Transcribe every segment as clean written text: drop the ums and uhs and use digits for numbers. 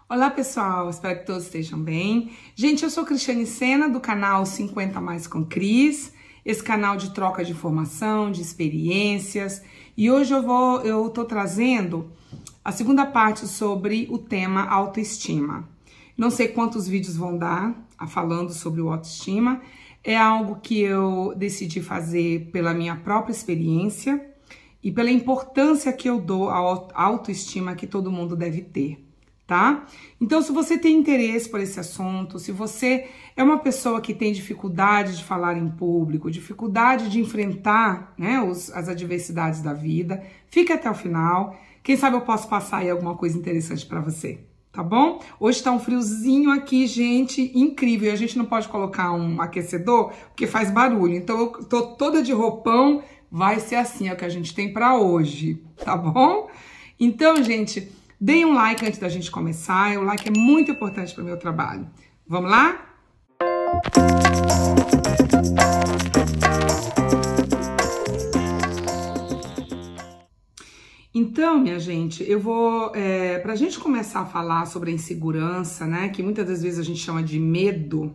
Olá pessoal, espero que todos estejam bem. Gente, eu sou Cristiane Sena do canal 50 Mais com Cris, esse canal de troca de informação, de experiências, e hoje eu tô trazendo a segunda parte sobre o tema autoestima. Não sei quantos vídeos vão dar falando sobre o autoestima, é algo que eu decidi fazer pela minha própria experiência e pela importância que eu dou à autoestima que todo mundo deve ter. Tá? Então, se você tem interesse por esse assunto, se você é uma pessoa que tem dificuldade de falar em público, dificuldade de enfrentar, né, as adversidades da vida, fique até o final. Quem sabe eu posso passar aí alguma coisa interessante para você, tá bom? Hoje tá um friozinho aqui, gente, incrível. A gente não pode colocar um aquecedor porque faz barulho. Então, eu tô toda de roupão, vai ser assim, é o que a gente tem para hoje, tá bom? Então, gente, deem um like antes da gente começar, o like é muito importante para o meu trabalho. Vamos lá? Então, minha gente, eu vou, para a gente começar a falar sobre a insegurança, né, que muitas das vezes a gente chama de medo,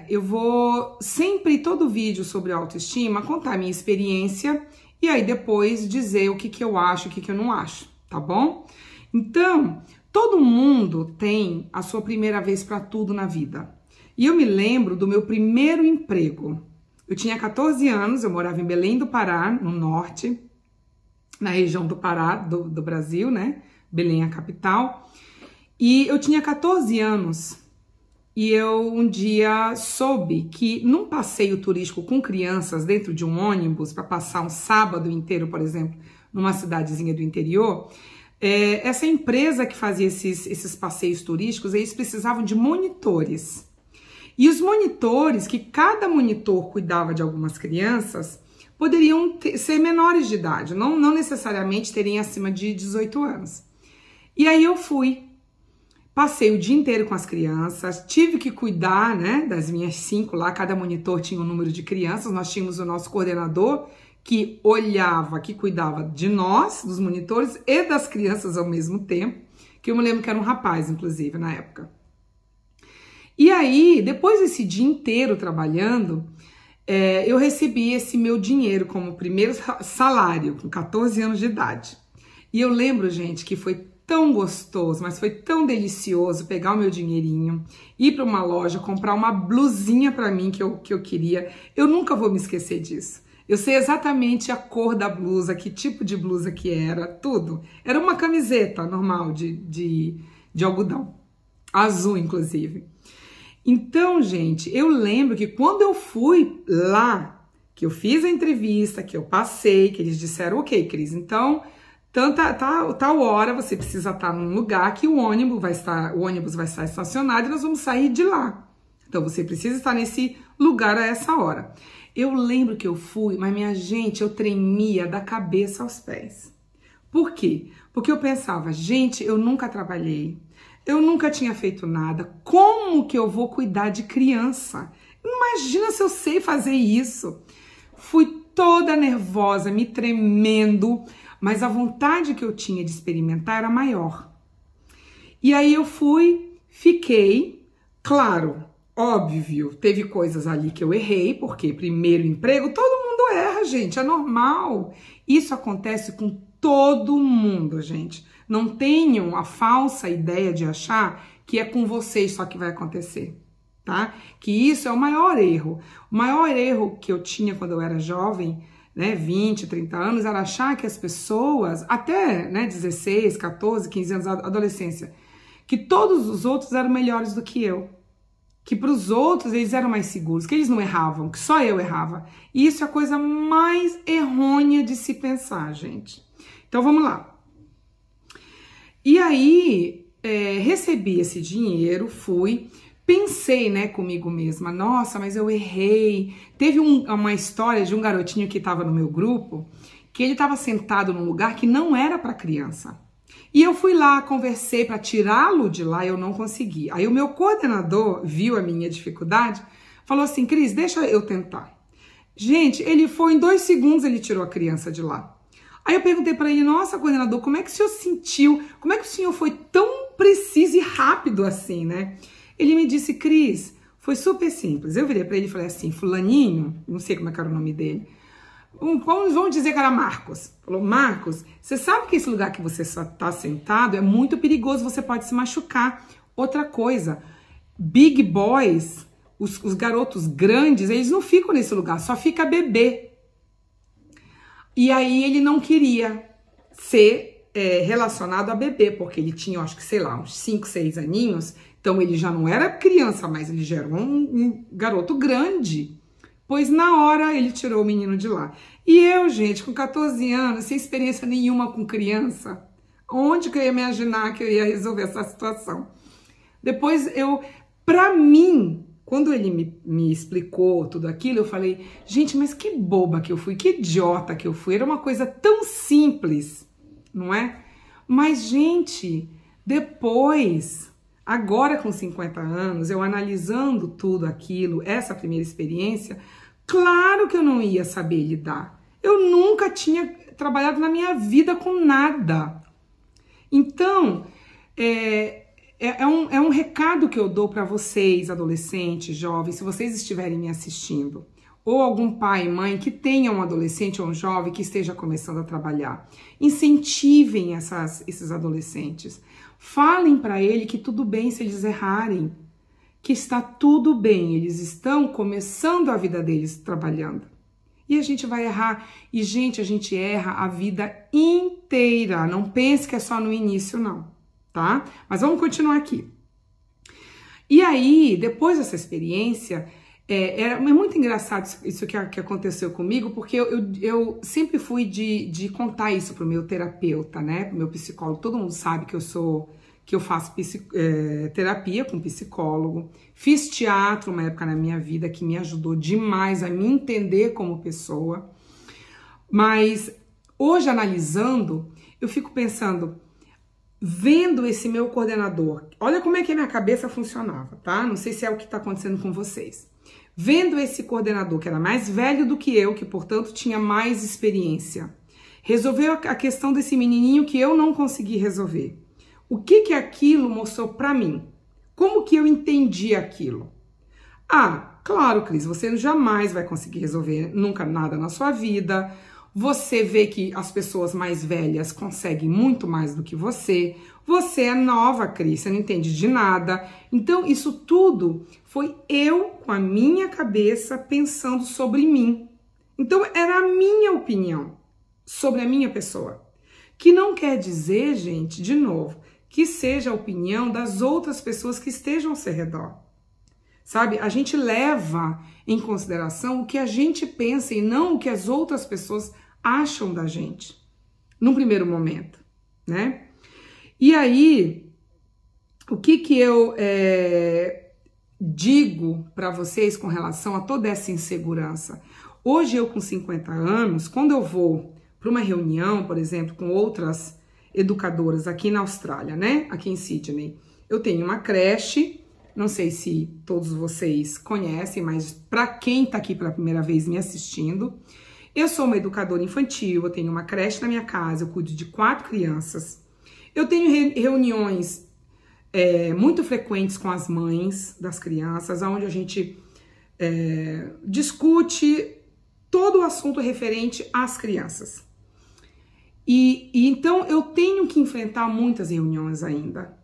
eu vou sempre, todo vídeo sobre autoestima, contar a minha experiência e aí depois dizer o que eu acho e o que eu não acho. Tá bom? Então, todo mundo tem a sua primeira vez para tudo na vida. E eu me lembro do meu primeiro emprego. Eu tinha 14 anos, eu morava em Belém do Pará, no norte, na região do Pará, do Brasil, né? Belém é a capital. E eu tinha 14 anos e eu um dia soube que num passeio turístico com crianças dentro de um ônibus, para passar um sábado inteiro, por exemplo, numa cidadezinha do interior, essa empresa que fazia esses passeios turísticos, eles precisavam de monitores. E os monitores, que cada monitor cuidava de algumas crianças, poderiam ser menores de idade, não necessariamente terem acima de 18 anos. E aí eu fui, passei o dia inteiro com as crianças, tive que cuidar, né, das minhas 5 lá, cada monitor tinha um número de crianças, nós tínhamos o nosso coordenador, que olhava, que cuidava de nós, dos monitores e das crianças ao mesmo tempo, que eu me lembro que era um rapaz, inclusive, na época. E aí, depois desse dia inteiro trabalhando, eu recebi esse meu dinheiro como primeiro salário, com 14 anos de idade. E eu lembro, gente, que foi tão gostoso, mas foi tão delicioso pegar o meu dinheirinho, ir para uma loja, comprar uma blusinha para mim que eu queria. Eu nunca vou me esquecer disso. Eu sei exatamente a cor da blusa, que tipo de blusa que era, tudo. Era uma camiseta normal de algodão, azul inclusive. Então, gente, eu lembro que quando eu fui lá, que eu fiz a entrevista, que eu passei, que eles disseram, ok, Cris, então, tal hora você precisa estar num lugar que o ônibus vai estar estacionado e nós vamos sair de lá. Então, você precisa estar nesse lugar a essa hora. Eu lembro que eu fui, mas minha gente, eu tremia da cabeça aos pés. Por quê? Porque eu pensava, gente, eu nunca trabalhei, eu nunca tinha feito nada, como que eu vou cuidar de criança? Imagina se eu sei fazer isso. Fui toda nervosa, me tremendo, mas a vontade que eu tinha de experimentar era maior. E aí eu fui, fiquei, claro, óbvio, teve coisas ali que eu errei, porque primeiro emprego, todo mundo erra, gente, é normal. Isso acontece com todo mundo, gente. Não tenham a falsa ideia de achar que é com vocês só que vai acontecer, tá? Que isso é o maior erro. O maior erro que eu tinha quando eu era jovem, né, 20, 30 anos, era achar que as pessoas, até, né, 16, 14, 15 anos, adolescência, que todos os outros eram melhores do que eu. Que para os outros eles eram mais seguros, que eles não erravam, que só eu errava. E isso é a coisa mais errônea de se pensar, gente. Então vamos lá. E aí, recebi esse dinheiro, fui, pensei, né, comigo mesma, nossa, mas eu errei. Teve uma história de um garotinho que estava no meu grupo, que ele estava sentado num lugar que não era para criança. E eu fui lá, conversei para tirá-lo de lá, eu não consegui. Aí o meu coordenador viu a minha dificuldade, falou assim, Cris, deixa eu tentar. Gente, ele foi em 2 segundos, ele tirou a criança de lá. Aí eu perguntei para ele, nossa, coordenador, como é que o senhor sentiu? Como é que o senhor foi tão preciso e rápido assim, né? Ele me disse, Cris, foi super simples. Eu virei para ele e falei assim, fulaninho, não sei como é que era o nome dele, vamos dizer que era Marcos. Falou, Marcos, você sabe que esse lugar que você está sentado é muito perigoso, você pode se machucar. Outra coisa, big boys, os garotos grandes, eles não ficam nesse lugar, só fica bebê. E aí ele não queria ser relacionado a bebê, porque ele tinha, acho que, sei lá, uns 5, 6 aninhos, então ele já não era criança, mas ele já era um garoto grande. Pois na hora ele tirou o menino de lá. E eu, gente, com 14 anos, sem experiência nenhuma com criança, onde que eu ia imaginar que eu ia resolver essa situação? Depois pra mim, quando ele me explicou tudo aquilo, eu falei, gente, mas que boba que eu fui, que idiota que eu fui. Era uma coisa tão simples, não é? Mas, gente, depois, agora com 50 anos, eu analisando tudo aquilo, essa primeira experiência, claro que eu não ia saber lidar. Eu nunca tinha trabalhado na minha vida com nada. Então, é um recado que eu dou para vocês, adolescentes, jovens, se vocês estiverem me assistindo, ou algum pai e mãe que tenha um adolescente ou um jovem que esteja começando a trabalhar. Incentivem esses adolescentes. Falem para ele que tudo bem se eles errarem, que está tudo bem, eles estão começando a vida deles trabalhando. E a gente vai errar. E, gente, a gente erra a vida inteira. Não pense que é só no início, não. Tá? Mas vamos continuar aqui. E aí, depois dessa experiência, é muito engraçado isso que aconteceu comigo, porque eu sempre fui de contar isso pro meu terapeuta, né? Pro meu psicólogo. Todo mundo sabe que eu faço terapia com psicólogo. Fiz teatro uma época na minha vida que me ajudou demais a me entender como pessoa. Mas hoje, analisando, eu fico pensando, vendo esse meu coordenador, olha como é que a minha cabeça funcionava, tá? Não sei se é o que está acontecendo com vocês. Vendo esse coordenador, que era mais velho do que eu, que portanto tinha mais experiência, resolveu a questão desse menininho que eu não consegui resolver. O que aquilo mostrou para mim? Como que eu entendi aquilo? Ah, claro, Cris, você jamais vai conseguir resolver nunca nada na sua vida. Você vê que as pessoas mais velhas conseguem muito mais do que você. Você é nova, Cris, você não entende de nada. Então, isso tudo foi eu, com a minha cabeça, pensando sobre mim. Então, era a minha opinião sobre a minha pessoa. Que não quer dizer, gente, de novo, que seja a opinião das outras pessoas que estejam ao seu redor. Sabe? A gente leva em consideração o que a gente pensa e não o que as outras pessoas acham da gente, num primeiro momento, né? E aí, o que eu digo para vocês com relação a toda essa insegurança? Hoje, eu com 50 anos, quando eu vou para uma reunião, por exemplo, com outras educadoras aqui na Austrália, né? Aqui em Sydney, eu tenho uma creche. Não sei se todos vocês conhecem, mas para quem está aqui pela primeira vez me assistindo, eu sou uma educadora infantil, eu tenho uma creche na minha casa, eu cuido de 4 crianças. Eu tenho reuniões muito frequentes com as mães das crianças, onde a gente discute todo o assunto referente às crianças. E então eu tenho que enfrentar muitas reuniões ainda.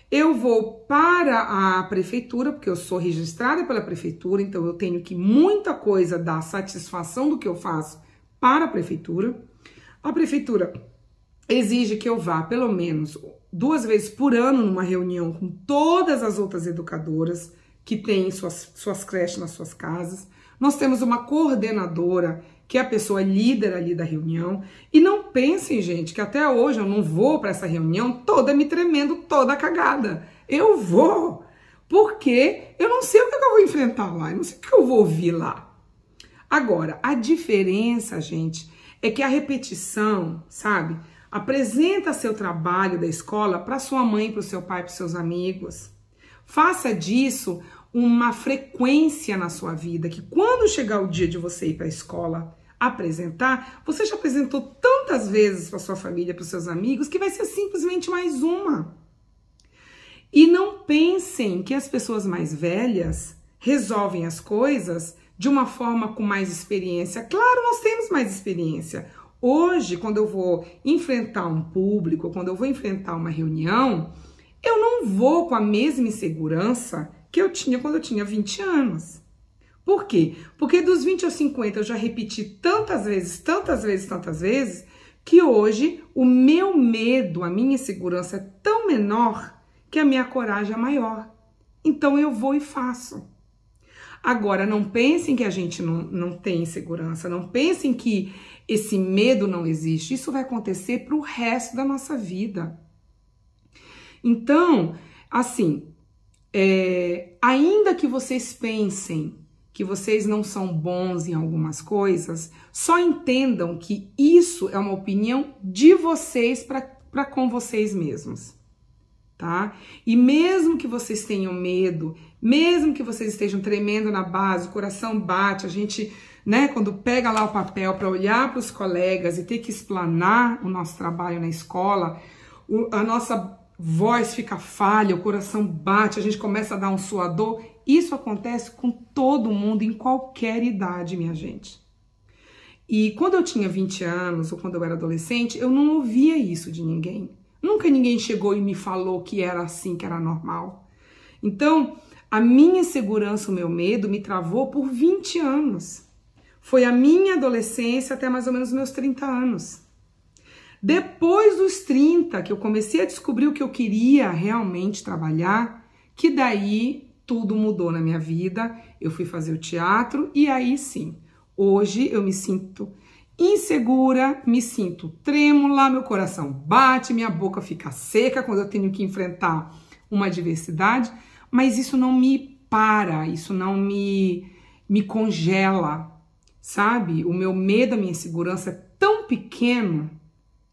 Eu vou para a prefeitura, porque eu sou registrada pela prefeitura, então eu tenho que muita coisa dar satisfação do que eu faço para a prefeitura. A prefeitura exige que eu vá pelo menos 2 vezes por ano numa reunião com todas as outras educadoras que têm suas creches nas suas casas. Nós temos uma coordenadora, que é a pessoa líder ali da reunião. E não pensem, gente, que até hoje eu não vou para essa reunião toda me tremendo, toda cagada. Eu vou, porque eu não sei o que eu vou enfrentar lá, eu não sei o que eu vou ouvir lá. Agora, a diferença, gente, é que a repetição, sabe, apresenta seu trabalho da escola para sua mãe, para o seu pai, para os seus amigos. Faça disso uma frequência na sua vida, que quando chegar o dia de você ir para a escola, apresentar, você já apresentou tantas vezes para sua família, para os seus amigos, que vai ser simplesmente mais uma. E não pensem que as pessoas mais velhas resolvem as coisas de uma forma com mais experiência. Claro, nós temos mais experiência. Hoje, quando eu vou enfrentar um público, quando eu vou enfrentar uma reunião, eu não vou com a mesma insegurança que eu tinha quando eu tinha 20 anos. Por quê? Porque dos 20 aos 50 eu já repeti tantas vezes, que hoje o meu medo, a minha insegurança é tão menor que a minha coragem é maior. Então eu vou e faço. Agora, não pensem que a gente não tem insegurança, não pensem que esse medo não existe. Isso vai acontecer para o resto da nossa vida. Então, assim, ainda que vocês pensem que vocês não são bons em algumas coisas, só entendam que isso é uma opinião de vocês para com vocês mesmos, tá? E mesmo que vocês tenham medo, mesmo que vocês estejam tremendo na base, o coração bate, a gente, né, quando pega lá o papel para olhar para os colegas e ter que explanar o nosso trabalho na escola, a nossa voz fica falha, o coração bate, a gente começa a dar um suador. Isso acontece com todo mundo em qualquer idade, minha gente. E quando eu tinha 20 anos ou quando eu era adolescente, eu não ouvia isso de ninguém. Nunca ninguém chegou e me falou que era assim, que era normal. Então, a minha insegurança, o meu medo me travou por 20 anos. Foi a minha adolescência até mais ou menos meus 30 anos. Depois dos 30, que eu comecei a descobrir o que eu queria realmente trabalhar, que daí tudo mudou na minha vida. Eu fui fazer o teatro e aí sim, hoje eu me sinto insegura, me sinto trêmula, meu coração bate, minha boca fica seca quando eu tenho que enfrentar uma adversidade, mas isso não me para, isso não me congela, sabe? O meu medo, a minha insegurança é tão pequeno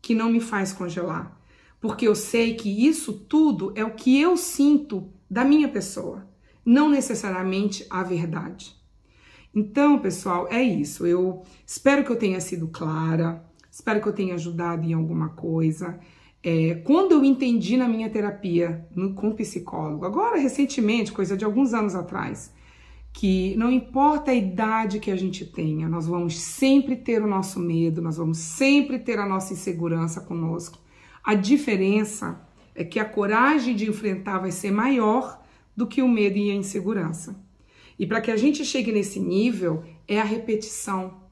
que não me faz congelar, porque eu sei que isso tudo é o que eu sinto da minha pessoa, não necessariamente a verdade. Então, pessoal, é isso. Eu espero que eu tenha sido clara, espero que eu tenha ajudado em alguma coisa. Quando eu entendi na minha terapia com psicólogo, agora recentemente, coisa de alguns anos atrás, que não importa a idade que a gente tenha, nós vamos sempre ter o nosso medo, nós vamos sempre ter a nossa insegurança conosco. A diferença é que a coragem de enfrentar vai ser maior do que o medo e a insegurança. E para que a gente chegue nesse nível, é a repetição.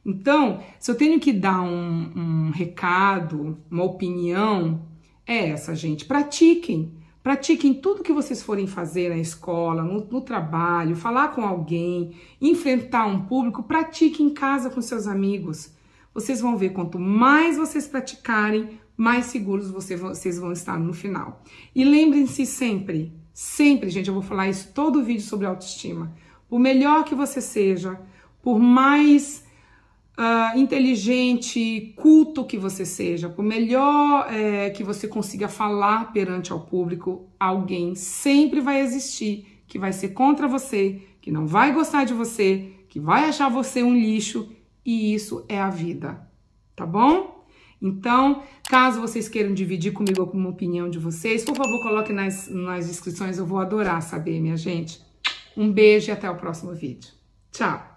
Então, se eu tenho que dar um recado, uma opinião, é essa, gente. Pratiquem. Pratiquem tudo que vocês forem fazer na escola, no trabalho, falar com alguém, enfrentar um público, pratique em casa com seus amigos. Vocês vão ver, quanto mais vocês praticarem, mais seguros vocês vão estar no final. E lembrem-se sempre, gente, eu vou falar isso todo o vídeo sobre autoestima. Por melhor que você seja, por mais inteligente, culto que você seja, por melhor que você consiga falar perante ao público, alguém sempre vai existir que vai ser contra você, que não vai gostar de você, que vai achar você um lixo, e isso é a vida, tá bom? Então, caso vocês queiram dividir comigo alguma opinião de vocês, por favor, coloquem nas descrições, eu vou adorar saber, minha gente. Um beijo e até o próximo vídeo. Tchau!